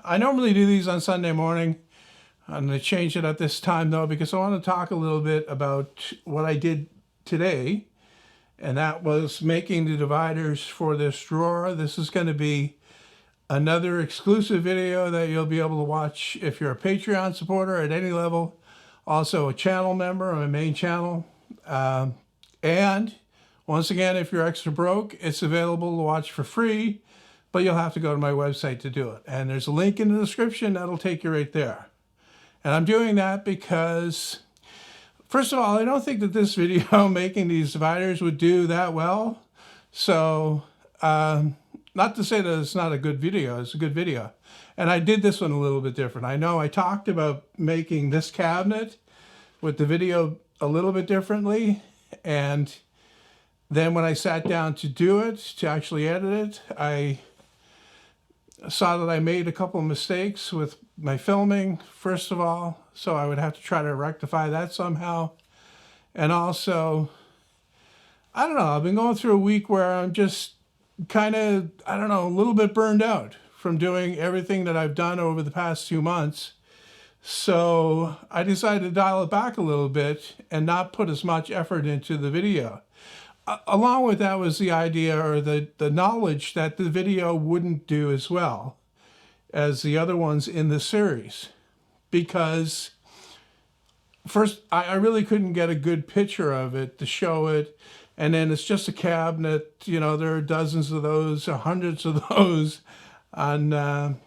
I normally do these on Sunday morning. I'm going to change it at this time though, because I want to talk a little bit about what I did today. And that was making the dividers for this drawer. This is going to be another exclusive video that you'll be able to watch if you're a Patreon supporter at any level. Also a channel member on my main channel. And once again, if you're extra broke, it's available to watch for free, but you'll have to go to my website to do it. And there's a link in the description that'll take you right there. And I'm doing that because, first of all, I don't think that this video making these dividers would do that well. So, not to say that it's not a good video, it's a good video. And I did this one a little bit different. I know I talked about making this cabinet with the video a little bit differently. And then when I sat down to do it, to actually edit it, I saw that I made a couple of mistakes with my filming, first of all. So I would have to try to rectify that somehow. And also, I don't know, I've been going through a week where I'm just kind of, I don't know, a little bit burned out from doing everything that I've done over the past 2 months. So I decided to dial it back a little bit and not put as much effort into the video. Along with that was the idea or the knowledge that the video wouldn't do as well as the other ones in the series. Because first, I really couldn't get a good picture of it to show it. And then it's just a cabinet, you know, there are dozens of those, or hundreds of those on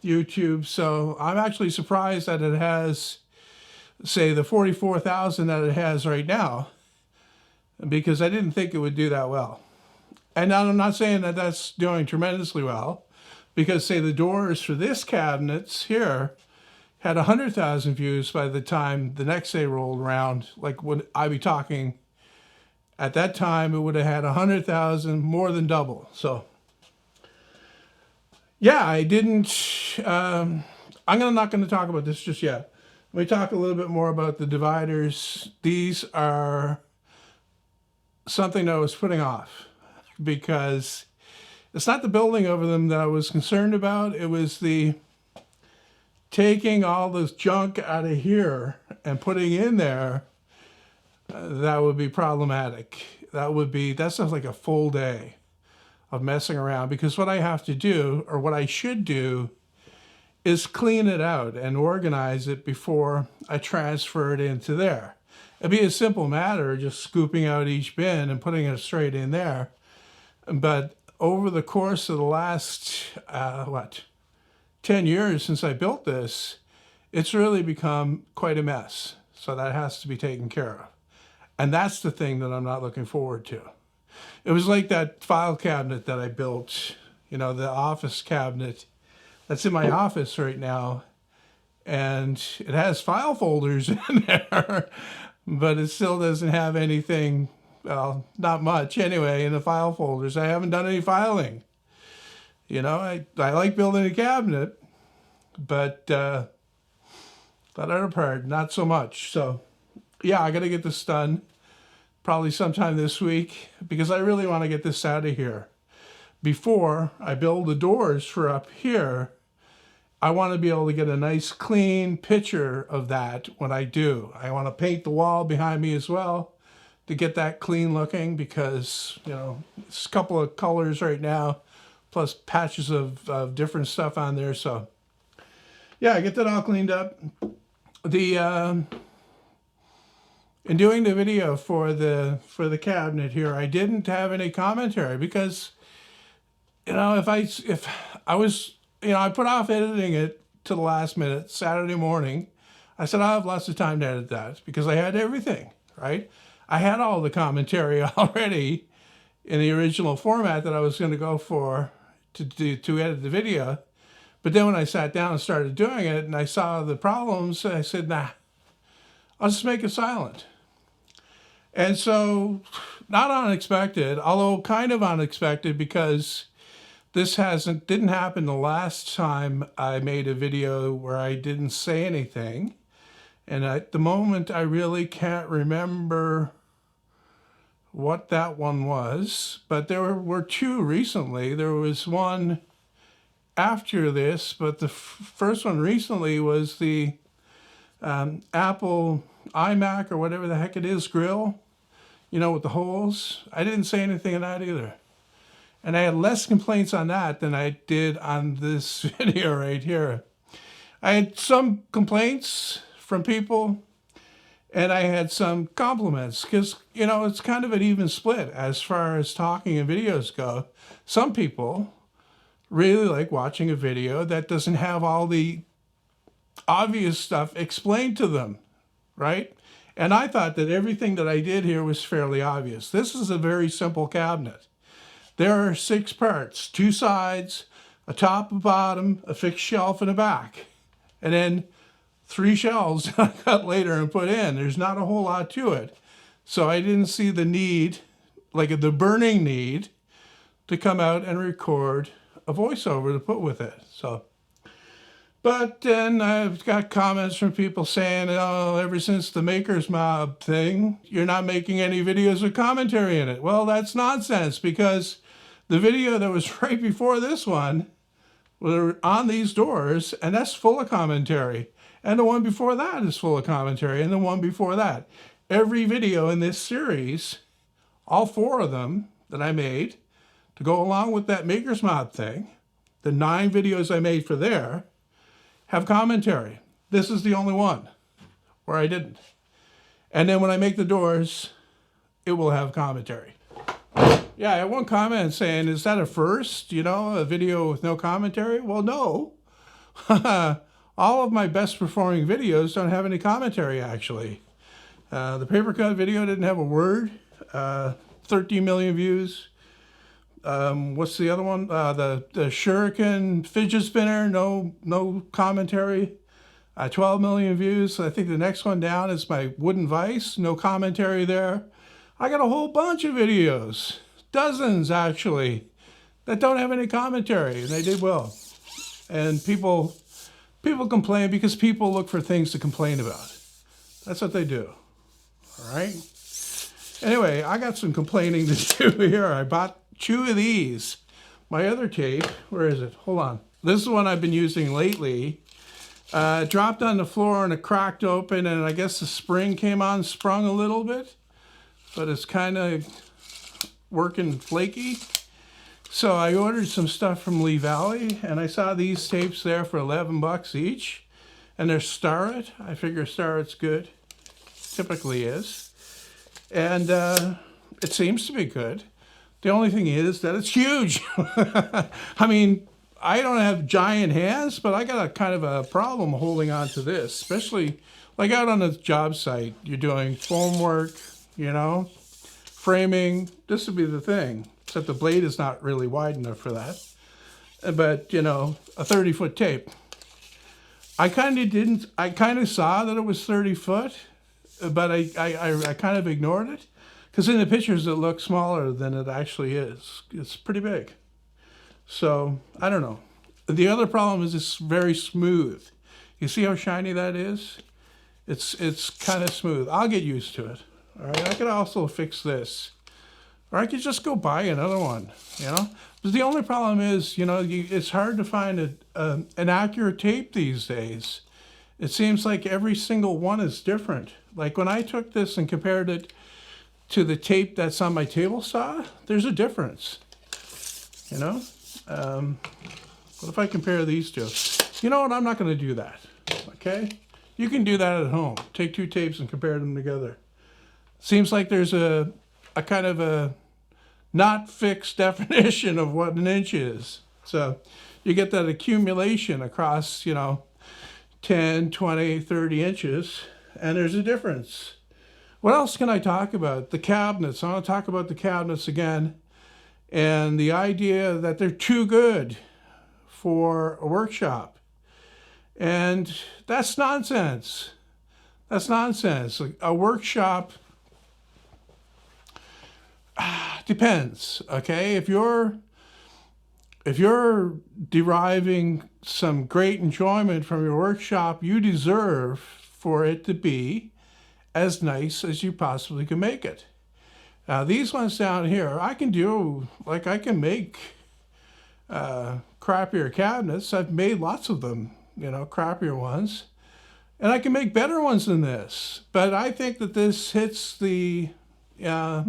YouTube. So I'm actually surprised that it has, say, the 44,000 that it has right now, because I didn't think it would do that well. And I'm not saying that that's doing tremendously well, because, say, the doors for this cabinets here had 100,000 views by the time the next day rolled around. Like, when I'd be talking, at that time, it would have had 100,000, more than double. So, yeah, I didn't, I'm not going to talk about this just yet. Let me talk a little bit more about the dividers. These are something that I was putting off because it's not the building over them that I was concerned about. It was the taking all this junk out of here and putting in there. That would be problematic. That sounds like a full day of messing around, because what I have to do, or what I should do, is clean it out and organize it before I transfer it into there. It'd be a simple matter, just scooping out each bin and putting it straight in there. But over the course of the last, 10 years since I built this, it's really become quite a mess. So that has to be taken care of. And that's the thing that I'm not looking forward to. It was like that file cabinet that I built, you know, the office cabinet that's in my office right now. And it has file folders in there, but it still doesn't have anything, well, not much anyway, in the file folders. I haven't done any filing. You know, I like building a cabinet, but that other part, not so much. So, yeah, I got to get this done probably sometime this week, because I really want to get this out of here. Before I build the doors for up here, I want to be able to get a nice clean picture of that when I do. I want to paint the wall behind me as well to get that clean looking, because, you know, it's a couple of colors right now, plus patches of different stuff on there. So, yeah, get that all cleaned up. In doing the video for the cabinet here, I didn't have any commentary because, you know, if I was, you know, I put off editing it to the last minute, Saturday morning. I said, I'll have lots of time to edit that because I had everything, right? I had all the commentary already in the original format that I was going to go for to edit the video. But then when I sat down and started doing it and I saw the problems, I said, nah, I'll just make it silent. And so, not unexpected, although kind of unexpected, because this didn't happen the last time I made a video where I didn't say anything. And at the moment, I really can't remember what that one was, but there were two recently. There was one after this, but the first one recently was the Apple iMac or whatever the heck it is grill, you know, with the holes. I didn't say anything on that either. And I had less complaints on that than I did on this video right here. I had some complaints from people and I had some compliments because, you know, it's kind of an even split as far as talking and videos go. Some people really like watching a video that doesn't have all the obvious stuff explained to them, right? And I thought that everything that I did here was fairly obvious. This is a very simple cabinet. There are 6 parts, 2 sides, a top, a bottom, a fixed shelf, and a back. And then 3 shelves I cut later and put in. There's not a whole lot to it. So I didn't see the need, like the burning need, to come out and record a voiceover to put with it. So, but then I've got comments from people saying, oh, ever since the Maker's Mob thing, you're not making any videos with commentary in it. Well, that's nonsense, because the video that was right before this one were on these doors, and that's full of commentary. And the one before that is full of commentary, and the one before that. Every video in this series, all 4 of them that I made to go along with that Maker's Mob thing, the 9 videos I made for there, have commentary. This is the only one where I didn't. And then when I make the doors, it will have commentary. Yeah, I had one comment saying, is that a first? You know, a video with no commentary? Well, no. All of my best performing videos don't have any commentary, actually. The paper cut video didn't have a word. 13 million views. What's the other one? The Shuriken fidget spinner, no commentary. 12 million views. I think the next one down is my wooden vise, no commentary there. I got a whole bunch of videos, dozens actually, that don't have any commentary, and they did well. And people complain because people look for things to complain about. That's what they do. All right. Anyway, I got some complaining to do here. I bought 2 of these. My other tape, where is it? Hold on. This is the one I've been using lately. It dropped on the floor and it cracked open, and I guess the spring came on, sprung a little bit, but it's kind of working flaky. So I ordered some stuff from Lee Valley, and I saw these tapes there for $11 each, and they're Starrett. I figure Starrett's good. Typically is. And it seems to be good. The only thing is that it's huge. I mean, I don't have giant hands, but I got a kind of a problem holding on to this, especially like out on a job site. You're doing foam work, you know, framing. This would be the thing, except the blade is not really wide enough for that. But, you know, a 30-foot tape. I kind of saw that it was 30 foot, but I kind of ignored it. Because in the pictures, it looks smaller than it actually is. It's pretty big. So, I don't know. The other problem is it's very smooth. You see how shiny that is? It's kind of smooth. I'll get used to it. All right, I could also fix this. Or I could just go buy another one, you know? But the only problem is, you know, it's hard to find an accurate tape these days. It seems like every single one is different. Like when I took this and compared it to the tape that's on my table saw, there's a difference, you know? What if I compare these two? You know what, I'm not gonna do that, okay? You can do that at home. Take 2 tapes and compare them together. Seems like there's a kind of a not fixed definition of what an inch is. So you get that accumulation across, you know, 10, 20, 30 inches, and there's a difference. What else can I talk about? The cabinets. I want to talk about the cabinets again, and the idea that they're too good for a workshop. And that's nonsense. That's nonsense. A workshop depends, okay? If you're deriving some great enjoyment from your workshop, you deserve for it to be as nice as you possibly can make it. Now these ones down here, I can do, like I can make crappier cabinets. I've made lots of them, you know, crappier ones. And I can make better ones than this. But I think that this hits the, I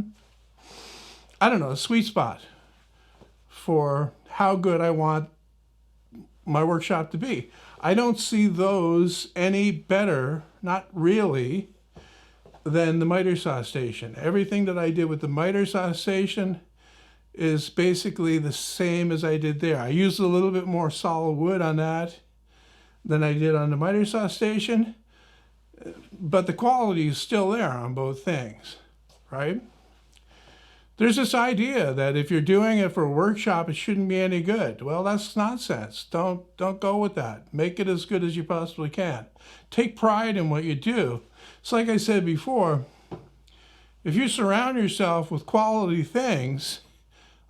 don't know, sweet spot for how good I want my workshop to be. I don't see those any better, not really, than the miter saw station. Everything that I did with the miter saw station is basically the same as I did there. I used a little bit more solid wood on that than I did on the miter saw station, but the quality is still there on both things, right? There's this idea that if you're doing it for a workshop, it shouldn't be any good. Well, that's nonsense. Don't go with that. Make it as good as you possibly can. Take pride in what you do. It's like I said before, if you surround yourself with quality things,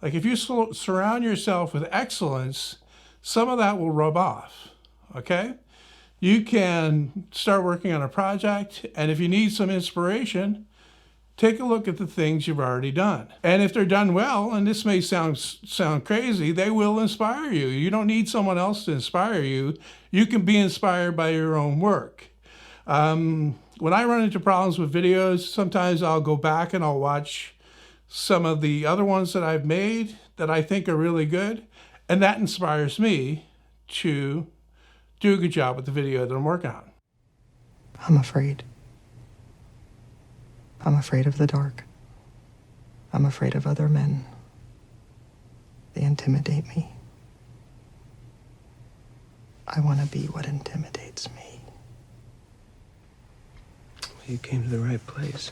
like if you surround yourself with excellence, some of that will rub off, okay? You can start working on a project, and if you need some inspiration, take a look at the things you've already done. And if they're done well, and this may sound crazy, they will inspire you. You don't need someone else to inspire you. You can be inspired by your own work. When I run into problems with videos, sometimes I'll go back and I'll watch some of the other ones that I've made that I think are really good, and that inspires me to do a good job with the video that I'm working on. I'm afraid. I'm afraid of the dark. I'm afraid of other men. They intimidate me. I want to be what intimidates me. You came to the right place.